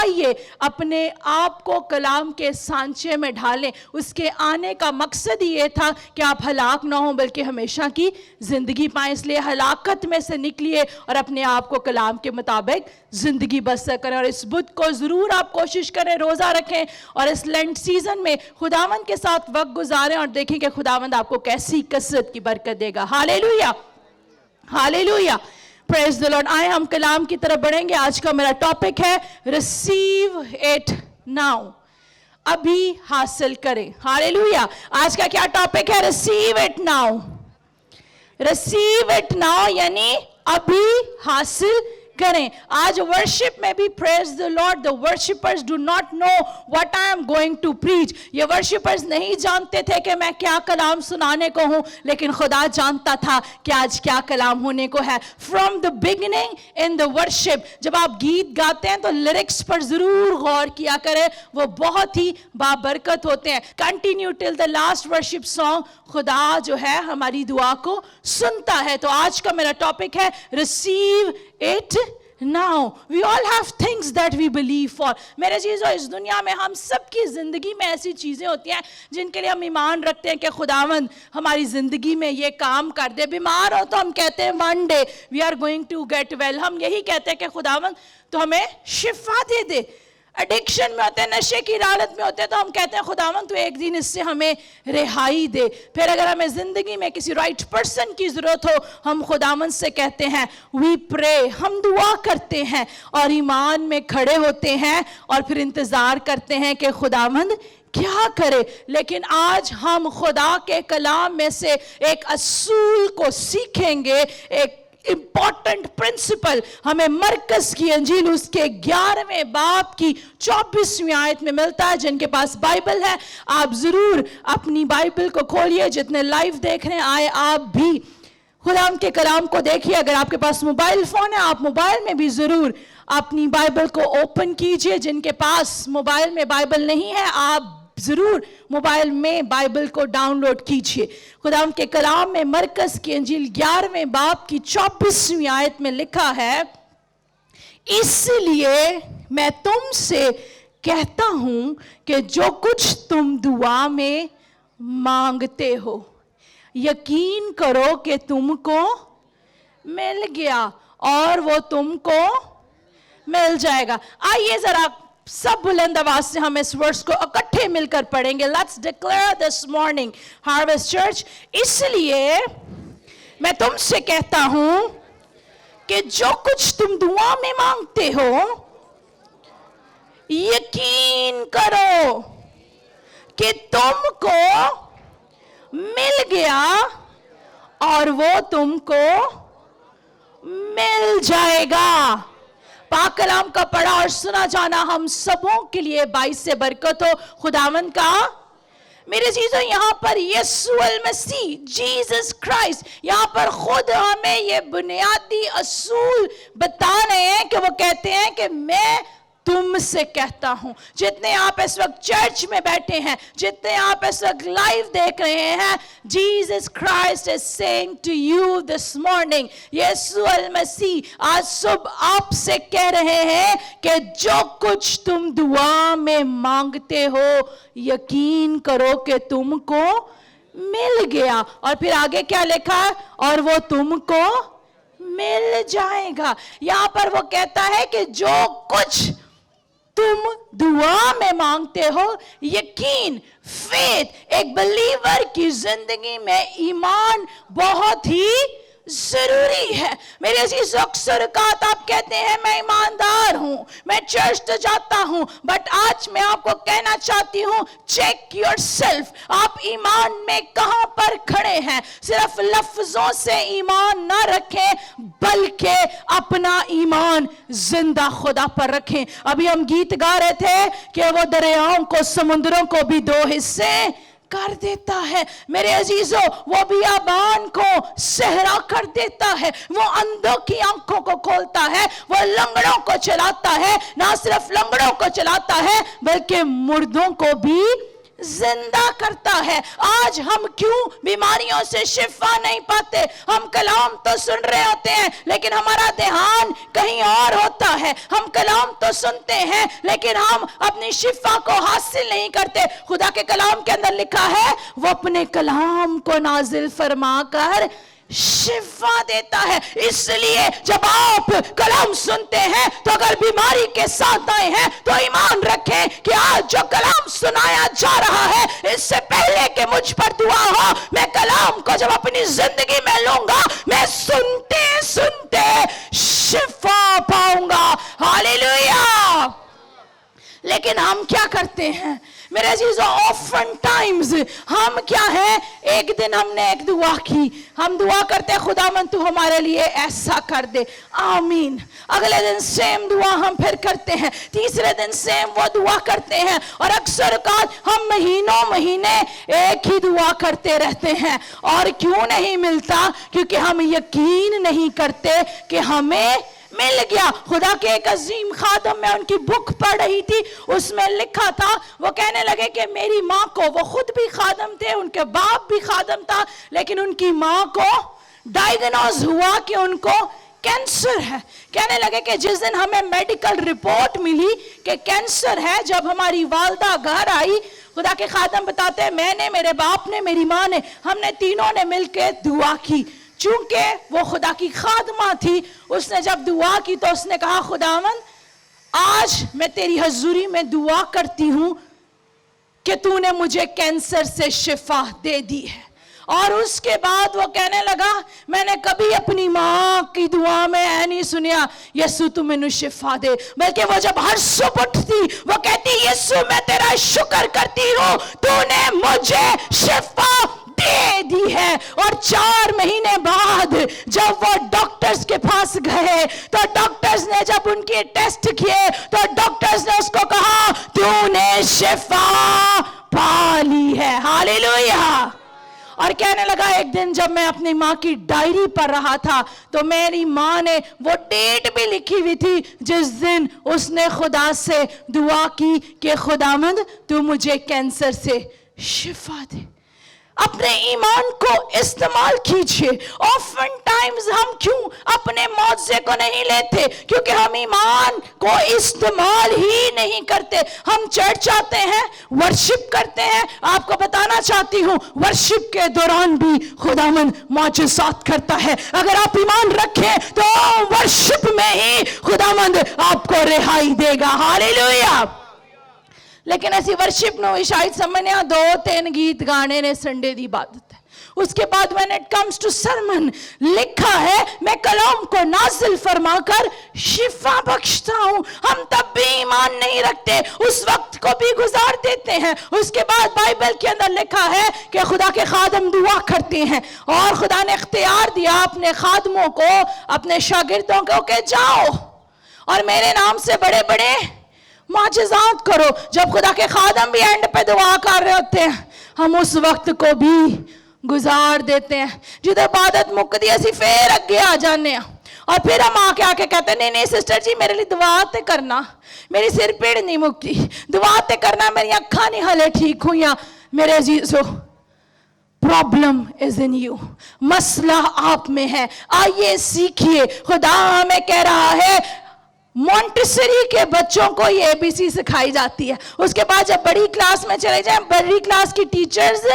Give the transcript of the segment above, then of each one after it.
आइए अपने आप को कलाम के सांचे में ढालें। उसके आने का मकसद ये था कि आप हलाक ना हो बल्कि हमेशा की ज़िंदगी पाएं। इसलिए हलाकत में से निकलिए और अपने आप को कलाम के मुताबिक ज़िंदगी बसर करें। और इस बुध को ज़रूर आप कोशिश करें, रोज़ा रखें और इस लेंट सीज़न में खुदावंद के साथ वक्त गुजारें और देखें कि खुदावंद आपको कैसी कसरत की बरकत देगा। Hallelujah, hallelujah, praise the Lord. आए हम कलाम की तरफ बढ़ेंगे। आज का मेरा टॉपिक है रिसीव इट नाउ, अभी हासिल करें। हालेलुया। आज का क्या टॉपिक है? Receive it now. Receive it now यानी अभी हासिल करें। आज वर्शिप में भी praise the lord, the worshippers do not know what I am going to preach. ये वर्शिपर्स नहीं जानते थे कि मैं क्या कलाम सुनाने को हूं, लेकिन खुदा जानता था कि आज क्या कलाम होने को है। From the beginning in the worship, जब आप गीत गाते हैं तो लिरिक्स पर जरूर गौर किया करें, वो बहुत ही बाबरकत होते हैं। Continue till the last worship song, खुदा जो है हमारी दुआ को सुनता है। तो आज का मेरा टॉपिक है receive it now. We all have things that we believe for. मेरे चीज़ों, इस दुनिया में हम सबकी ज़िंदगी में ऐसी चीज़ें होती हैं जिनके लिए हम ईमान रखते हैं कि खुदावंद हमारी ज़िंदगी में ये काम कर दे। बीमार हो तो हम कहते हैं one day we are going to get well. हम यही कहते हैं कि खुदावंद तो हमें शिफा दे दे। एडिक्शन में होते हैं, नशे की हालत में होते हैं, तो हम कहते हैं खुदावंद तो एक दिन इससे हमें रिहाई दे। फिर अगर हमें ज़िंदगी में किसी राइट पर्सन की ज़रूरत हो, हम खुदावंद से कहते हैं वी प्रे, हम दुआ करते हैं और ईमान में खड़े होते हैं और फिर इंतज़ार करते हैं कि खुदावंद क्या करे। लेकिन आज हम खुदा के कलाम में से एक असूल को सीखेंगे, एक इंपॉर्टेंट प्रिंसिपल हमें मरकस की अंजील उसके 11वें बाब की 24वीं आयत में मिलता है। जिनके पास बाइबल है आप जरूर अपनी बाइबल को खोलिए। जितने लाइव देख रहे हैं आए आप भी खुदा के कलाम को देखिए। अगर आपके पास मोबाइल फोन है आप मोबाइल में भी जरूर अपनी बाइबल को ओपन कीजिए। जिनके पास मोबाइल में बाइबल नहीं है आप जरूर मोबाइल में बाइबल को डाउनलोड कीजिए। खुदा के कलाम में मरकस की अंजील 11वें बाब की 24वीं आयत में लिखा है, इसलिए मैं तुमसे कहता हूं कि जो कुछ तुम दुआ में मांगते हो यकीन करो कि तुमको मिल गया और वो तुमको मिल जाएगा। आइए जरा सब बुलंद आवाज से हम इस वर्स को इकट्ठे मिलकर पढ़ेंगे। Let's declare this morning harvest church, इसलिए मैं तुमसे कहता हूं कि जो कुछ तुम दुआ में मांगते हो यकीन करो कि तुमको मिल गया और वो तुमको मिल जाएगा। पाक कलाम का पढ़ा और सुना जाना हम सबों के लिए बाइस से बरकत हो। खुदावंद का मेरे चीजों यहाँ पर यीशु मसीह जीसस क्राइस्ट यहाँ पर खुद हमें ये बुनियादी असूल बता रहे हैं कि वो कहते हैं कि मैं तुमसे कहता हूं। जितने आप इस वक्त चर्च में बैठे हैं, जितने आप इस वक्त लाइव देख रहे हैं, Jesus Christ is saying to you this morning, यीशु मसीह आज सुबह आपसे कह रहे हैं कि जो कुछ तुम दुआ में मांगते हो यकीन करो कि तुमको मिल गया। और फिर आगे क्या लिखा है? और वो तुमको मिल जाएगा। यहां पर वो कहता है कि जो कुछ तुम दुआ में मांगते हो, यकीन, फेथ, एक बिलीवर की जिंदगी में ईमान बहुत ही जरूरी है। मेरे अजीज अक्सर आप कहते हैं मैं ईमानदार हूं, मैं चर्च तो जाता हूं, बट आज मैं आपको कहना चाहती हूं चेक योरसेल्फ, आप ईमान में कहां पर खड़े हैं। सिर्फ लफ्जों से ईमान ना रखें बल्कि अपना ईमान जिंदा खुदा पर रखें। अभी हम गीत गा रहे थे कि वो दरियाओं को, समुद्रों को भी दो हिस्से कर देता है। मेरे अजीजों, वो बियाबान को सहरा कर देता है, वो अंधों की आंखों को खोलता है, वो लंगड़ों को चलाता है, ना सिर्फ लंगड़ों को चलाता है बल्कि मुर्दों को भी زندہ کرتا ہے۔ آج ہم کیوں بیماریوں سے شفا نہیں پاتے؟ ہم کلام تو سن رہے ہوتے ہیں لیکن ہمارا دھیان کہیں اور ہوتا ہے۔ ہم کلام تو سنتے ہیں لیکن ہم اپنی شفا کو حاصل نہیں کرتے۔ خدا کے کلام کے اندر لکھا ہے وہ اپنے کلام کو نازل فرما کر شفا دیتا ہے۔ اس لیے جب آپ کلام سنتے ہیں تو اگر بیماری کے ساتھ آئے ہیں تو ایمان رکھیں کہ آج جو کلام سنایا جا رہا ہے اس سے پہلے کہ مجھ پر دعا ہو، میں کلام کو جب اپنی زندگی میں لوں گا میں سنتے سنتے شفا پاؤں گا۔ ہاللیلویہ۔ لیکن ہم کیا کرتے ہیں میرے عزیزو؟ often times ہم کیا ہیں، ایک دن ہم نے ایک دعا کی، ہم دعا کرتے خداوند تو ہمارے لیے ایسا کر دے، آمین۔ اگلے دن سیم دعا ہم پھر کرتے ہیں، تیسرے دن سیم وہ دعا کرتے ہیں، اور اکثر اوقات ہم مہینوں مہینے ایک ہی دعا کرتے رہتے ہیں۔ اور کیوں نہیں ملتا؟ کیونکہ ہم یقین نہیں کرتے کہ ہمیں مل گیا۔ خدا کے ایک عظیم خادم، میں ان کی بک پڑھ رہی تھی، اس میں لکھا تھا، وہ کہنے لگے کہ میری ماں کو، وہ خود بھی خادم تھے، ان کے باپ بھی خادم تھا، لیکن ان کی ماں کو ڈائیگنوز ہوا کہ ان کو کینسر ہے۔ کہنے لگے کہ جس دن ہمیں میڈیکل رپورٹ ملی کہ کینسر ہے، جب ہماری والدہ گھر آئی، خدا کے خادم بتاتے ہیں میں نے، میرے باپ نے، میری ماں نے، ہم نے تینوں نے مل کے دعا کی۔ چونکہ وہ خدا کی خادمہ تھی، اس نے جب دعا کی تو اس نے کہا خداوند آج میں تیری حضوری میں دعا کرتی ہوں کہ تو نے مجھے کینسر سے شفا دے دی ہے۔ اور اس کے بعد وہ کہنے لگا میں نے کبھی اپنی ماں کی دعا میں نہیں سنیا یسو تو مینوں شفا دے، بلکہ وہ جب ہر صبح اٹھتی وہ کہتی یسو میں تیرا شکر کرتی ہوں تو نے مجھے شفا دے دی ہے۔ اور 4 مہینے بعد جب وہ ڈاکٹرز کے پاس گئے تو ڈاکٹرز نے جب ان کے ٹیسٹ کیے تو ڈاکٹرز نے اس کو کہا تو نے شفا پا لی ہے۔ ہاللیلویہ۔ اور کہنے لگا ایک دن جب میں اپنی ماں کی ڈائری پڑھ رہا تھا تو میری ماں نے وہ ڈیٹ بھی لکھی ہوئی تھی جس دن اس نے خدا سے دعا کی کہ خداوند تو مجھے کینسر سے شفا دے۔ اپنے ایمان کو استعمال کیجئے۔ often times ہم کیوں اپنے معجزے کو نہیں لیتے؟ کیونکہ ہم ایمان کو استعمال ہی نہیں کرتے۔ ہم چرچ آتے ہیں، ورشپ کرتے ہیں، آپ کو بتانا چاہتی ہوں ورشپ کے دوران بھی خداوند معجزات کرتا ہے۔ اگر آپ ایمان رکھیں تو ورشپ میں ہی خداوند آپ کو رہائی دے گا۔ ہاللیلویہ۔ لیکن ایسی ورشپ نو شاید سمجھنے 2-3 گیت گانے نے سنڈے دی عبادت ہے۔ اس کے بعد when it comes to sermon لکھا ہے میں کلام کو نازل فرما کر شفا بخشتا ہوں۔ ہم تب بھی ایمان نہیں رکھتے، اس وقت کو بھی گزار دیتے ہیں۔ اس کے بعد بائبل کے اندر لکھا ہے کہ خدا کے خادم دعا کرتے ہیں اور خدا نے اختیار دیا اپنے خادموں کو، اپنے شاگردوں کو کہ جاؤ اور میرے نام سے بڑے بڑے معجزات کرو۔ جب خدا کے خادم بھی اینڈ پہ دعا کر رہے ہوتے ہیں ہم اس وقت کو بھی گزار دیتے ہیں۔ جدھر عبادت مکدی اسی پھر اگے آ جانے ہیں اور پھر ہم آ کے کہتے ہیں نہیں سسٹر جی میرے لیے دعا تے کرنا، میری سر پیڑ نہیں مکتی، دعا تے کرنا، میری اکھاں نہیں ہلے ٹھیک ہوئی۔ میرے عزیزو پرابلم از ان یو، مسئلہ آپ میں ہے۔ آئیے سیکھیے۔ خدا ہمیں کہہ رہا ہے مونٹسری کے بچوں کو یہ ABC سکھائی جاتی ہے، اس کے بعد جب بڑی کلاس میں چلے جائیں بڑی کلاس کی ٹیچرز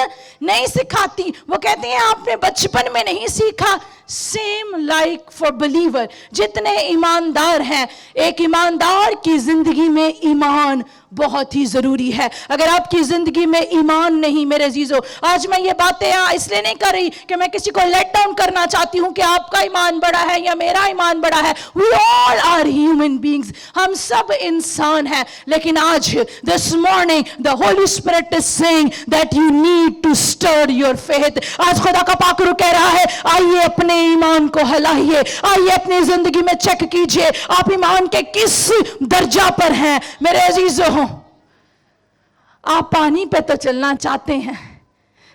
نہیں سکھاتی، وہ کہتے ہیں آپ نے بچپن میں نہیں سیکھا۔ سیم لائک فار بلیور، جتنے ایماندار ہیں، ایک ایماندار کی زندگی میں ایمان بہت ہی ضروری ہے۔ اگر آپ کی زندگی میں ایمان نہیں، میرے عزیزو، آج میں یہ باتیں اس لیے نہیں کر رہی کہ میں کسی کو لیٹ ڈاؤن کرنا چاہتی ہوں کہ آپ کا ایمان بڑا ہے یا میرا ایمان بڑا ہے۔ We all are human beings، ہم سب انسان ہیں، لیکن آج this morning the Holy Spirit is saying that you need to stir your faith۔ آج خدا کا پاک روح کہہ رہا ہے آئیے اپنے ایمان کو ہلائیے، آئیے اپنی زندگی میں چیک کیجئے آپ ایمان کے کس درجہ پر ہیں۔ میرے عزیزو، آپ پانی پہ تو چلنا چاہتے ہیں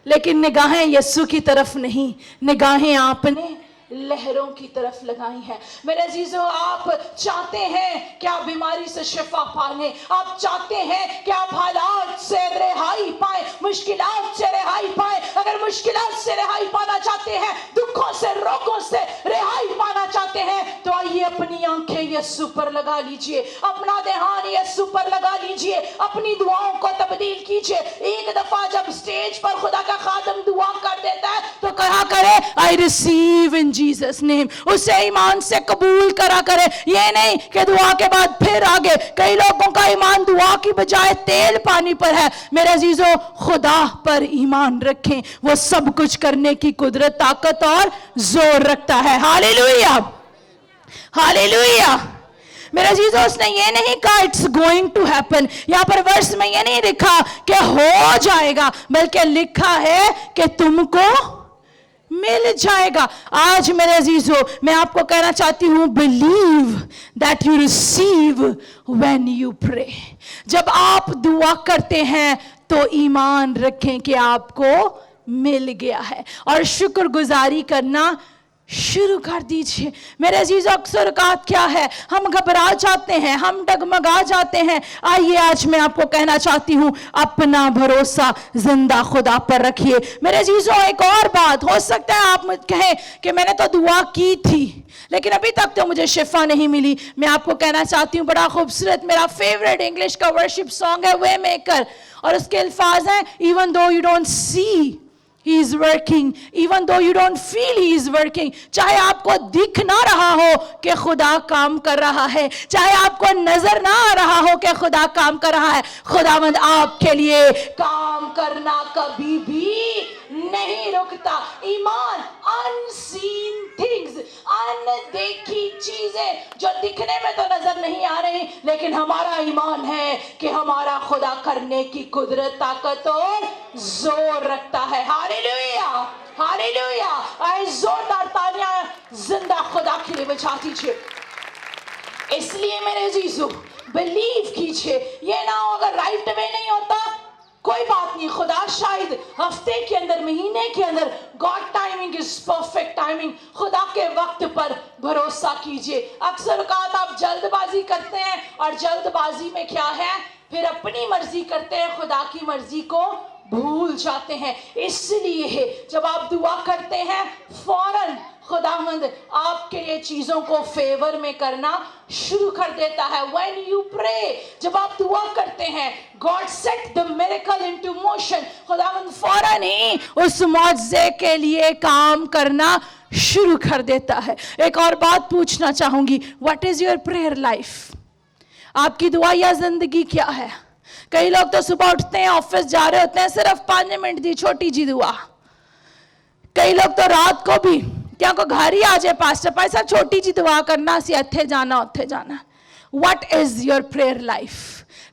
لیکن نگاہیں یسوع کی طرف نہیں، نگاہیں آپ نے लहरों की तरफ लगाई हैं। मेरे अजीजों, आप चाहते हैं कि आप बीमारी से शिफा पा लें, आप चाहते हैं कि आप हालात से रिहाई पाएं, मुश्किलात से रिहाई पाएं। अगर मुश्किलात से रिहाई पाना चाहते हैं, दुखों से, रोगों से रिहाई पाना चाहते हैं, तो आइए अपनी आंखें यीशु पर लगा लीजिए, अपना ध्यान यीशु पर लगा लीजिए, अपनी दुआओं को तब्दील कीजिए। एक दफा जब स्टेज पर खुदा का खादम दुआ कर देता है तो कहा करे, I receive in Jesus name. उसे ईमान से कबूल करा करे। ये नहीं कि दुआ के बाद फिर आगे। कई लोगों का ईमान दुआ की बजाय तेल पानी पर है। मेरे अजीजों, खुदा पर ईमान रखें, वो सब कुछ करने की कुदरत, ताकत और जोर रखता है। Hallelujah, hallelujah. मेरे अजीजों, उसने ये नहीं कहा इट्स गोइंग टू हैपन। यहाँ पर वर्ष में ये नहीं लिखा कि हो जाएगा, बल्कि लिखा है कि तुमको मिल जाएगा। आज मेरे अजीजों, मैं आपको कहना चाहती हूँ, believe that you receive when you pray. जब आप दुआ करते हैं तो ईमान रखें कि आपको मिल गया है, और शुक्रगुजारी करना शुरू कर दीजिए। मेरे अजीजों, अक्सर औकात क्या है, हम घबरा जाते हैं, हम डगमगा जाते हैं। आइए आज मैं आपको कहना चाहती हूँ, अपना भरोसा जिंदा खुदा पर रखिए। मेरे अजीजों, एक और बात, हो सकता है आप कहें कि मैंने तो दुआ की थी लेकिन अभी तक तो मुझे शिफा नहीं मिली। मैं आपको कहना चाहती हूँ, बड़ा खूबसूरत, मेरा फेवरेट इंग्लिश का वर्शिप सॉन्ग है वे मेकर, और उसके अल्फाज हैं, even though you don't see He is working, even though you don't feel He is working. चाहे आपको दिख ना रहा हो कि खुदा काम कर रहा है, चाहे आपको नजर ना आ रहा हो कि खुदा काम कर रहा है, खुदावंद आपके लिए काम करना कभी भी नहीं रुकता। ईमान, unseen things, अनदेखी चीजें जो दिखने में तो नजर नहीं आ रही, लेकिन हमारा ईमान है कि हमारा खुदा करने की कुदरत, ताकत और जोर रखता है। Hallelujah, hallelujah. आए जोरदार तालियां जिंदा खुदा के लिए बजा दीजिए। इसलिए मेरे अजीजों, बिलीव कीजिए। ये ना हो अगर राइट वे नहीं होता, कोई बात नहीं, खुदा शायद हफ्ते के अंदर, महीने के अंदर, God timing is perfect timing. खुदा के वक्त पर भरोसा कीजिए। अक्सर औकात आप जल्दबाजी करते हैं, और जल्दबाजी में क्या है, फिर अपनी मर्जी करते हैं, खुदा की मर्जी को भूल जाते हैं। इसलिए जब आप दुआ करते हैं, फौरन खुदावंद आपके लिए चीजों को फेवर में करना शुरू कर देता है। When you pray, जब आप दुआ करते हैं, God set the miracle into motion। खुदावंद फौरन ही उस मौजज़े के लिए काम करना शुरू कर देता है। एक और बात पूछना चाहूंगी, What is your prayer life? आपकी दुआ या जिंदगी क्या है? कई लोग तो सुबह उठते हैं, ऑफिस जा रहे होते हैं, सिर्फ 5 मिनट दी छोटी जी दुआ। कई लोग तो रात को भी क्या को घर ही आ जाए, पास्टर भाई साहब छोटी जी दुआ करना, सी इत्थे जाना उत्थे जाना। What is your prayer life?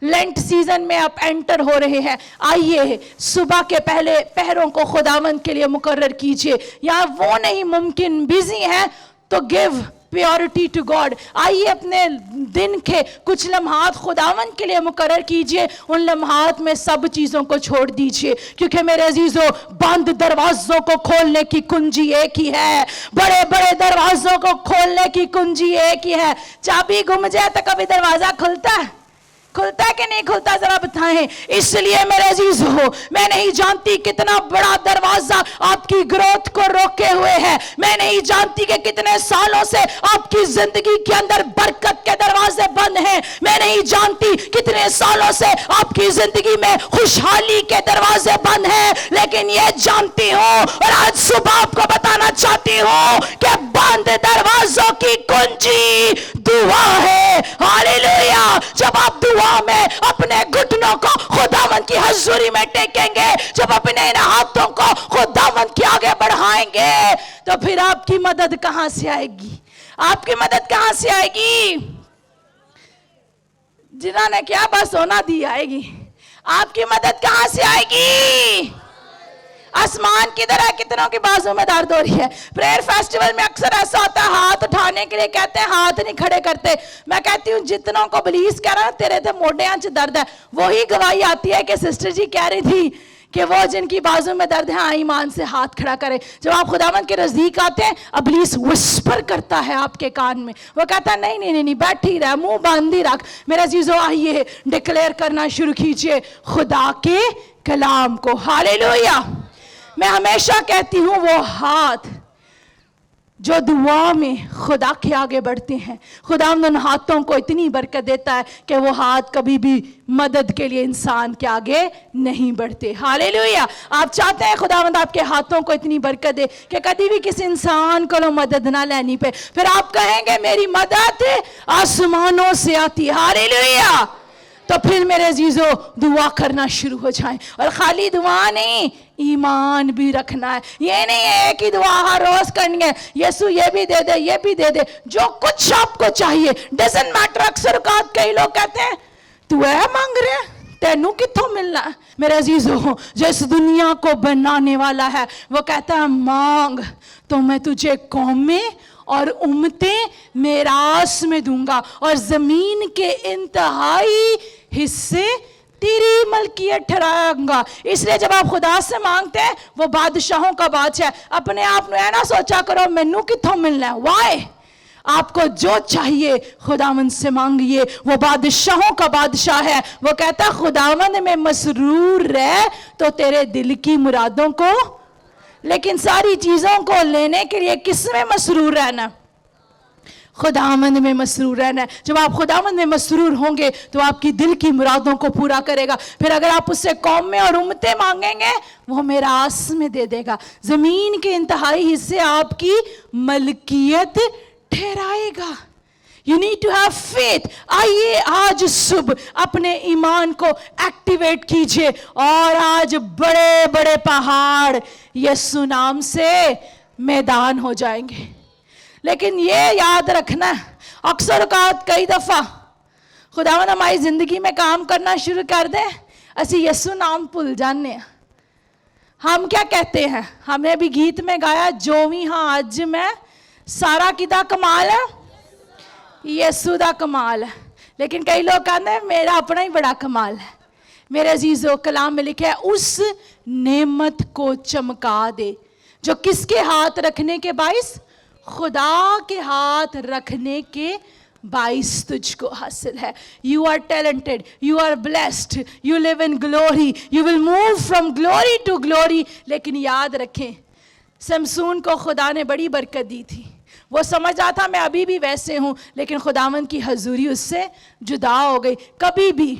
Lent season में आप एंटर हो रहे हैं, आइए सुबह के पहले पहरों को खुदावंद के लिए मुकर्रर कीजिए। या वो नहीं मुमकिन, बिजी हैं तो गिव प्योरिटी टू गॉड। आइए अपने दिन के कुछ लम्हात खुदावंद के लिए मुकर्रर कीजिए। उन लम्हात में सब चीज़ों को छोड़ दीजिए, क्योंकि मेरे अजीजों, बंद दरवाजों को खोलने की कुंजी एक ही है। बड़े बड़े दरवाजों को खोलने की कुंजी एक ही है। चाबी घुम जाए तो कभी दरवाजा खुलता है? खुलता है कि नहीं खुलता, जरा बताएं। इसलिए मेरे अजीजों, मैं नहीं जानती कितना बड़ा दरवाजा आपकी ग्रोथ को रोके हुए है। मैं नहीं जानती कि कितने सालों से आपकी जिंदगी के अंदर बरकत के दरवाजे बंद हैं। मैं नहीं जानती कितने सालों से आपकी जिंदगी में खुशहाली के दरवाजे बंद हैं, लेकिन ये जानती हूँ और आज सुबह आपको बताना चाहती हूँ कि बंद दरवाजों की कुंजी दुआ है। हालेलुया। जब आप दुआ में अपने घुटनों को खुदावंद की हजूरी में टेकेंगे, जब अपने इन हाथों को खुदावंद के आगे बढ़ाएंगे, तो फिर आपकी मदद कहां से आएगी? आपकी मदद कहां से आएगी? जिन्होंने क्या बस होना दी आएगी। आपकी मदद कहां से आएगी? आसमान किधर है? कितनों की बाजू में दर्द हो रही है? प्रेयर फेस्टिवल में अक्सर ऐसा होता है, हाथ उठाने के लिए कहते हैं, हाथ नहीं खड़े करते। मैं कहती हूँ जितनों को बलीस कह रहा है तेरे थे मोढियां च दर्द है, वही गवाही आती है कि सिस्टर जी कह रही थी کہ وہ जिनकी बाजू में दर्द है ईमान से हाथ खड़ा करे। जब आप खुदावंद के नजदीक आते हैं, इब्लीस विस्पर करता है आपके कान में, वो कहता है नहीं नहीं नहीं, बैठी रह, मुंह बांधी रख। मेरे अजीजों, आइए डिक्लेयर करना शुरू कीजिए खुदा के कलाम को। हालेलुया। मैं हमेशा कहती हूँ वो हाथ जो दुआ में खुदा के आगे बढ़ते हैं, खुदा उन हाथों को इतनी बरकत देता है कि वो हाथ कभी भी मदद के लिए इंसान के आगे नहीं बढ़ते। हालेलुया। आप चाहते हैं खुदावंद आपके हाथों को इतनी बरकत दे कि कभी भी किसी इंसान को मदद ना लेनी पे, फिर आप कहेंगे मेरी मदद आसमानों से आती। हालेलुया। तो फिर मेरे अजीजों दुआ करना शुरू हो जाए, और खाली दुआ नहीं, ईमान भी रखना है। ये नहीं है कि दुआ हर रोज करनी है, यीशु ये भी दे दे, ये भी दे दे, जो कुछ आपको चाहिए, डजंट मैटर। अक्सर कई लोग कहते हैं तू है मांग रहे, तेनू किथों मिलना है। मेरे अजीजों, जो इस दुनिया को बनाने वाला है वो कहता है मांग तो मैं तुझे कौमें और उम्मतें मेरास में दूंगा, और जमीन के इंतहाई हिस्से तेरी मलकियत ठहराऊंगा। इसलिए जब आप खुदा से मांगते हैं, वो बादशाहों का बादशाह है। अपने आप में ना सोचा करो मैनू किथों मिलना है। वाई? आपको जो चाहिए खुदावंद से मांगिए, वो बादशाहों का बादशाह है। वो कहता है खुदावंद में मसरूर रह तो तेरे दिल की मुरादों को, लेकिन सारी चीजों को लेने के लिए किस में मसरूर रहना? खुदावंद में मसरूर रहना है। जब आप खुदावंद में मसरूर होंगे तो आपकी दिल की मुरादों को पूरा करेगा। फिर अगर आप उससे कौम में और उम्मतें मांगेंगे, वो मेरास में दे देगा। जमीन के इंतहाई हिस्से आपकी मलकियत ठहराएगा। You need to have faith. आइए आज सुबह अपने ईमान को एक्टिवेट कीजिए, और आज बड़े बड़े पहाड़ यीशु नाम से मैदान हो जाएंगे। लेकिन ये याद रखना, अक्सर कई दफा खुदावंद हमारी जिंदगी में काम करना शुरू कर दे, असी यीशु नाम भूल जाने हैं। हम क्या कहते हैं, हमने भी गीत में गाया, जो भी हाँ अज मैं सारा किदा कमाल है, यीशु दा कमाल है। लेकिन कई लोग कहते हैं मेरा अपना ही बड़ा कमाल है। मेरे अजीजों, कलाम में लिखा है उस नेमत को चमका दे जो किसके हाथ रखने के बाइस? खुदा के हाथ रखने के बाइस तुझको हासिल है। You are talented, you are blessed, you live in glory, you will move from glory to glory. लेकिन याद रखें, शमसून को खुदा ने बड़ी बरकत दी थी। वो समझ रहा था मैं अभी भी वैसे हूँ, लेकिन खुदावंद की हजूरी उससे जुदा हो गई। कभी भी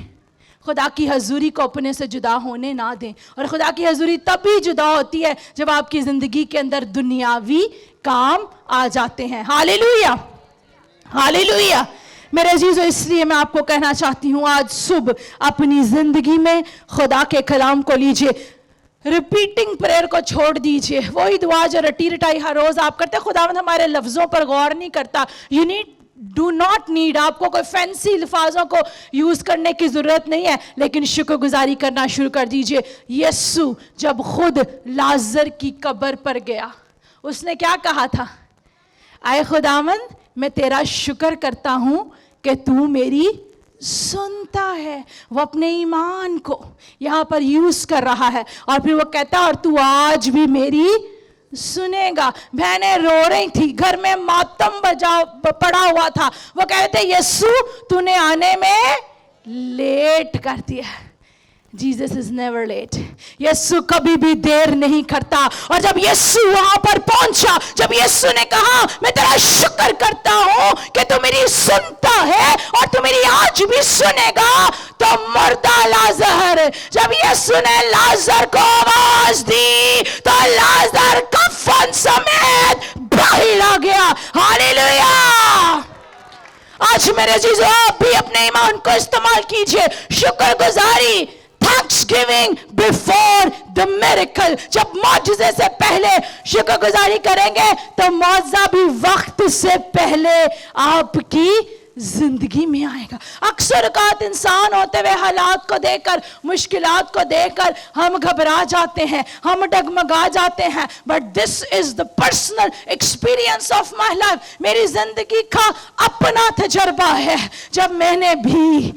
खुदा की हजूरी को अपने से जुदा होने ना दें। और खुदा की हजूरी तभी जुदा होती है जब आपकी ज़िंदगी के अंदर दुनियावी काम आ जाते हैं। Hallelujah, hallelujah. मेरे अजीजों, इसलिए मैं आपको कहना चाहती हूँ आज सुबह अपनी ज़िंदगी में खुदा के कलाम को लीजिए, रिपीटिंग प्रेयर को छोड़ दीजिए। वही दुआ जो रटी रटाई हर रोज आप करते, खुदावंद हमारे लफ्जों पर गौर नहीं करता। यू डू नॉट नीड, आपको कोई फैंसी अल्फाजों को यूज करने की जरूरत नहीं है, लेकिन शुक्रगुजारी करना शुरू कर दीजिए। यीशु जब खुद लाजर की कब्र पर गया, उसने क्या कहा था? आए खुदावंद, मैं तेरा शुक्र करता हूं कि तू मेरी सुनता है। वो अपने ईमान को यहाँ पर यूज कर रहा है, और फिर वो कहता है और तू आज भी मेरी सुनेगा। बहनें रो रही थी, घर में मातम पड़ा हुआ था। वो कहते यीशु तूने आने में लेट कर दिया। Jesus is never late. यीशु कभी भी देर नहीं करता। और जब यीशु वहां पर पहुंचा, जब यीशु ने कहा मैं तेरा शुक्र करता हूं कि तू मेरी सुनता है और तू मेरी आज भी सुनेगा, तो मर्दा लाजर, जब यीशु ने लाजर को आवाज दी तो लाजर कफन समेत बाहर आ गया। हालेलुया। आज मेरे जीजो, आप भी अपने ईमान को इस्तेमाल कीजिए। शुक्रगुजारी, Thanksgiving before the miracle। जब मौजूदे से पहले शुक्रगुजारी करेंगे तो मौजा भी वक्त से पहले आपकी जिंदगी में आएगा। अक्सर औकात इंसान होते हुए हालात को देखकर, मुश्किलात को देखकर हम घबरा जाते हैं, हम डगमगा जाते हैं। But this is the personal experience of my life. मेरी जिंदगी का अपना तजर्बा है। जब मैंने भी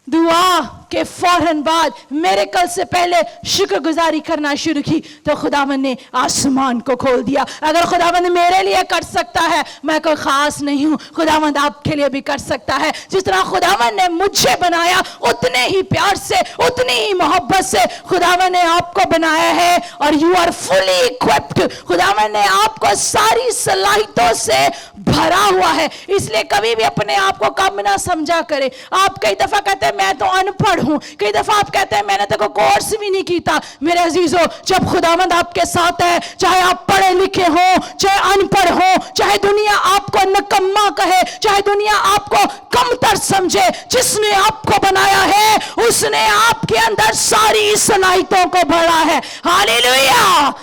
दुआ के फौरन बाद मेरे कल से पहले शुक्रगुजारी करना शुरू की तो खुदावंद ने आसमान को खोल दिया। अगर खुदावंद मेरे लिए कर सकता है, मैं कोई खास नहीं हूं, खुदावंद आपके लिए भी कर सकता है। जिस तरह खुदावंद ने मुझे बनाया उतने ही प्यार से, उतनी ही मोहब्बत से खुदावंद ने आपको बनाया है और यू आर फुली इक्विप्ड। खुदावंद ने आपको सारी सलाहितों से भरा हुआ है। इसलिए कभी भी अपने आप को कम ना समझा करें। आप कई दफा कहते हैं मैं तो अनपढ़ हूं, कई दफा आप कहते हैं मैंने तो कोई कोर्स भी नहीं किया। मेरे अजीजों, जब खुदावंद आपके साथ है, चाहे आप पढ़े लिखे हो, चाहे अनपढ़ हो, चाहे दुनिया आपको निकम्मा कहे, चाहे दुनिया आपको कमतर समझे, जिसने आपको बनाया है उसने आपके अंदर सारी सलाहितों को भरा है। हालेलुया।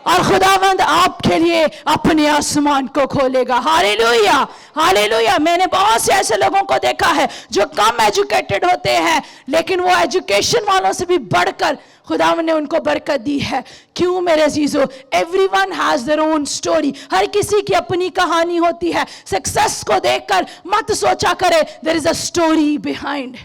और खुदावंद आपके लिए अपने आसमान को खोलेगा। Hallelujah, hallelujah. मैंने बहुत से ऐसे लोगों को देखा है जो कम एजुकेटेड होते हैं, लेकिन वो एजुकेशन वालों से भी बढ़कर खुदावंद ने उनको बरकत दी है। क्यों मेरे अजीजों? Everyone has their own story. हर किसी की अपनी कहानी होती है। सक्सेस को देखकर मत सोचा करे there is a story behind.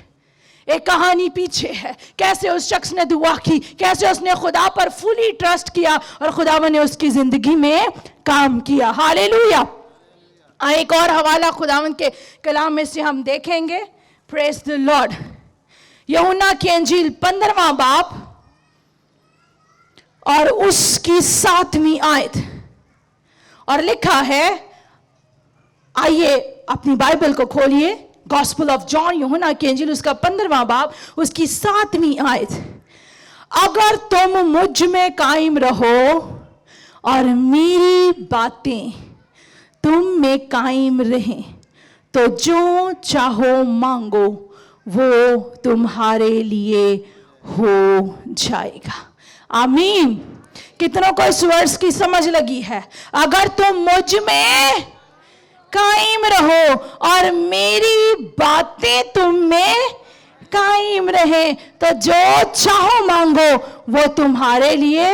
एक कहानी पीछे है, कैसे उस शख्स ने दुआ की, कैसे उसने खुदा पर फुली ट्रस्ट किया और खुदावंद ने उसकी जिंदगी में काम किया। हालेलुया। एक और हवाला खुदावंद के कलाम में से हम देखेंगे। Praise the Lord. यूहन्ना की इंजील 15वां बाब और उसकी 7वीं आयत, और लिखा है, आइए अपनी बाइबल को खोलिए, गॉस्पेल ऑफ जॉन, यूहन्ना की इंजील उसका 15वां बाब उसकी 7वीं आयत। अगर तुम मुझ में कायम रहो और मेरी बातें तुम में कायम रहें तो जो चाहो मांगो वो तुम्हारे लिए हो जाएगा। आमीन। कितनों को इस वर्ष की समझ लगी है? अगर तुम मुझ में कायम रहो और मेरी बातें तुम में कायम रहे तो जो चाहो मांगो वो तुम्हारे लिए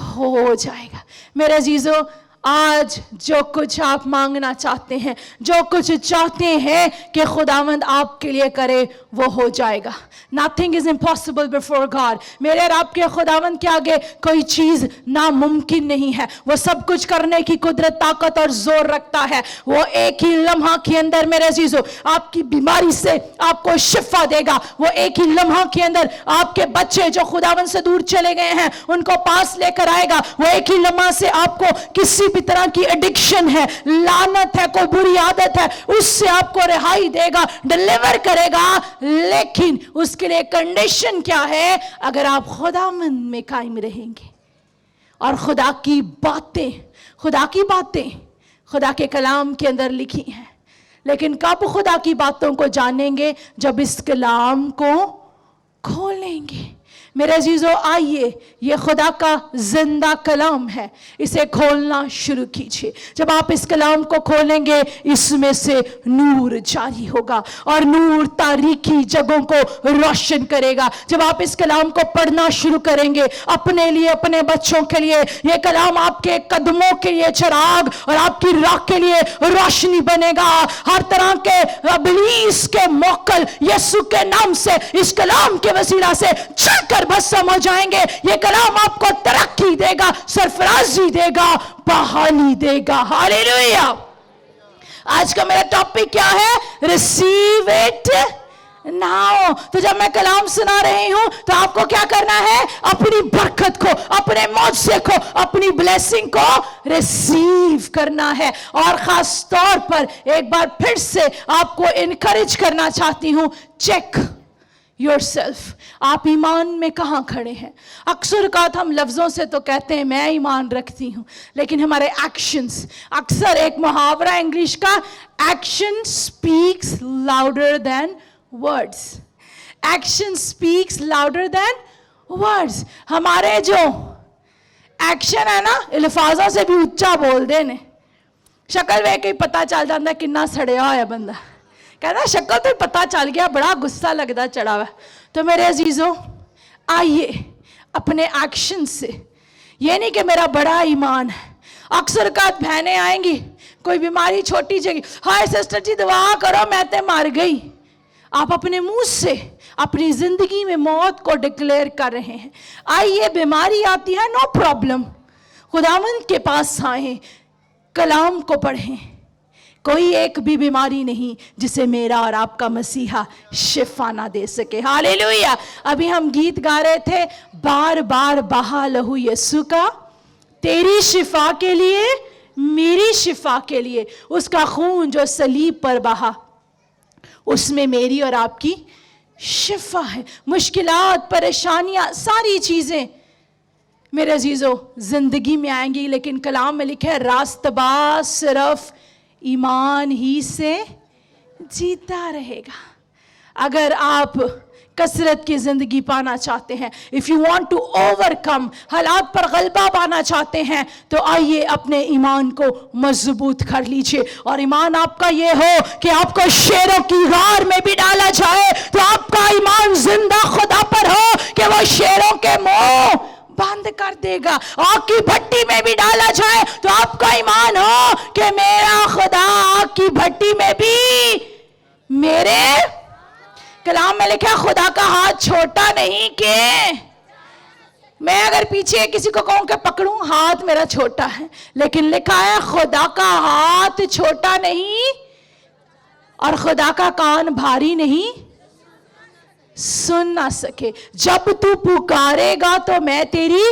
हो जाएगा। मेरे अजीजों, आज जो कुछ आप मांगना चाहते हैं, जो कुछ चाहते हैं कि खुदावंद आपके लिए करे, वो हो जाएगा। Nothing is impossible before God. मेरे और आपके खुदावंद के आगे कोई चीज नामुमकिन नहीं है। वो सब कुछ करने की कुदरत, ताकत और जोर रखता है। वो एक ही लम्हा के अंदर मेरे अजीजों आपकी बीमारी से आपको शिफा देगा। वो एक ही लम्हा के अंदर आपके बच्चे जो खुदावंद से दूर चले गए हैं उनको पास लेकर आएगा। वो एक ही लम्हा से आपको किसी भी तरह की एडिक्शन है, लानत है, कोई बुरी आदत है, उससे आपको रिहाई देगा, डिलीवर करेगा। लेकिन उसके लिए कंडीशन क्या है? अगर आप खुदावंद में कायम रहेंगे और खुदा की बातें खुदा के कलाम के अंदर लिखी हैं। लेकिन कब खुदा की बातों को जानेंगे? जब इस कलाम को खोलेंगे। मेरे अजीजों, आइए, ये खुदा का जिंदा कलाम है, इसे खोलना शुरू कीजिए। जब आप इस कलाम को खोलेंगे इसमें से नूर जारी होगा और नूर तारीकी जगहों को रोशन करेगा। जब आप इस कलाम को पढ़ना शुरू करेंगे अपने लिए, अपने बच्चों के लिए, ये कलाम आपके कदमों के लिए चिराग और आपकी राह के लिए रोशनी बनेगा। हर तरह के इब्लीस के मोक्कल यीशु के नाम से इस कलाम के वसीला से चलकर भस्म हो जाएंगे। ये कलाम आपको तरक्की देगा, सरफराजी देगा, बहाली देगा। हालेलुया। आज का मेरा टॉपिक क्या है? Receive it now. तो जब मैं कलाम सुना रही हूं तो आपको क्या करना है? अपनी बरकत को, अपने मौजज़े को, अपनी ब्लेसिंग को रिसीव करना है। और खास तौर पर एक बार फिर से आपको इनकरेज करना चाहती हूं, चेक योरसेल्फ। आप ईमान में कहाँ खड़े हैं? अक्सर का हम लफ्ज़ों से तो कहते हैं मैं ईमान रखती हूँ, लेकिन हमारे एक्शंस, अक्सर एक मुहावरा इंग्लिश का, action speaks louder than words. Action speaks louder than words. हमारे जो एक्शन है ना, अल्फाजों से भी ऊंचा बोल देने। शक्ल वेख के पता चल जाता कितना सड़िया होया बंदा। कहना शक्ल तो पता चल गया, बड़ा गुस्सा लगता चढ़ा हुआ। तो मेरे अजीजों, आइए अपने एक्शन से, ये नहीं कि मेरा बड़ा ईमान है। अक्सर का बहनें आएंगी, कोई बीमारी छोटी जगह, हाय सिस्टर जी दवा करो मैं तो मर गई। आप अपने मुंह से अपनी जिंदगी में मौत को डिक्लेयर कर रहे हैं। आइए, बीमारी आती है, नो प्रॉब्लम, खुदावंद के पास आए, कलाम को पढ़ें। कोई एक भी बीमारी नहीं जिसे मेरा और आपका मसीहा शिफा ना दे सके। हालेलुया। अभी हम गीत गा रहे थे, बार बार बहा लहू यीशु का, तेरी शिफा के लिए, मेरी शिफा के लिए। उसका खून जो सलीब पर बहा, उसमें मेरी और आपकी शिफा है। मुश्किलात, परेशानियां, सारी चीजें मेरे अजीजों जिंदगी में आएंगी, लेकिन कलाम में लिखा है रास्तबाज सिर्फ ईमान ही से जीता रहेगा। अगर आप कसरत की जिंदगी पाना चाहते हैं, if you want to overcome, हालात पर गलबा पाना चाहते हैं, तो आइए अपने ईमान को मजबूत कर लीजिए। और ईमान आपका ये हो कि आपको शेरों की गार में भी डाला जाए तो आपका ईमान जिंदा खुदा पर हो कि वो शेरों के मुंह बंद कर देगा। आग की भट्टी में भी डाला जाए तो आपका ईमान हो कि मेरा खुदा आग की भट्टी में भी मेरे, कलाम में लिखा खुदा का हाथ छोटा नहीं कि मैं अगर पीछे किसी को कहूं कि पकड़ूं, हाथ मेरा छोटा है, लेकिन लिखा है खुदा का हाथ छोटा नहीं और खुदा का कान भारी नहीं सुन ना सके। जब तू पुकारेगा तो मैं तेरी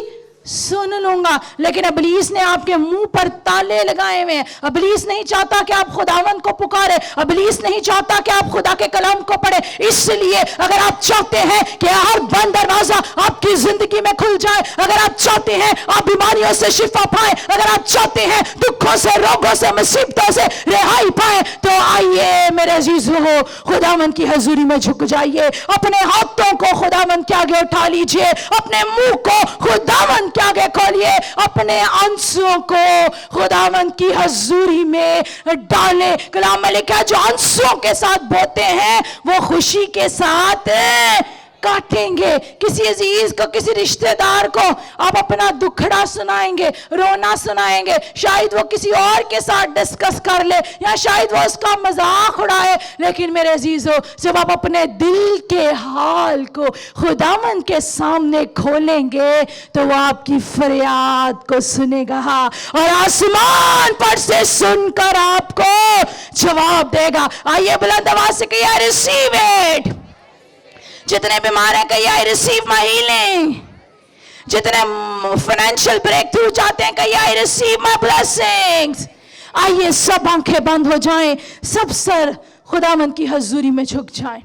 सुन लूंगा। लेकिन इब्लीस ने आपके मुंह पर ताले लगाए हुए हैं। इब्लीस नहीं चाहता कि आप खुदावंद को पुकारे, इब्लीस नहीं चाहता कि आप खुदा के कलाम को पढ़े। इसलिए अगर आप चाहते हैं कि हर बंद दरवाजा आपकी जिंदगी में खुल जाए, अगर आप चाहते हैं आप बीमारियों से शिफा पाए, अगर आप चाहते हैं दुखों से, रोगों से, मुसीबतों से रिहाई पाए, तो आइए मेरे अजीजों, खुदावंद की हजूरी में झुक जाइए। अपने हाथों को खुदावंद के आगे उठा लीजिए, अपने मुंह को खुदावंद के आगे खोलिए, अपने आंसुओं को खुदावंद की हजूरी में डालें। कलाम में लिखा है जो आंसुओं के साथ बोते हैं वो खुशी के साथ काटेंगे। किसी अजीज को, किसी रिश्तेदार को आप अपना दुखड़ा सुनाएंगे, रोना सुनाएंगे, शायद वो किसी और के साथ डिस्कस कर ले या शायद वो उसका मजाक उड़ाए, लेकिन मेरे अजीजों जब आप अपने दिल के हाल को खुदावंद के सामने खोलेंगे तो वो आपकी फरियाद को सुनेगा और आसमान पर से सुनकर आपको जवाब देगा। आइए बुलंद आवाज से कहिए आई रिसीव इट। जितने बीमार हैं कहिए आई रिसीव माय हीलिंग। जितने फाइनेंशियल ब्रेक थ्रू चाहते हैं कहिए आई रिसीव माय ब्लेसिंग्स। आइए सब आंखें बंद हो जाएं, सब सर खुदावंद की हजूरी में झुक जाएं।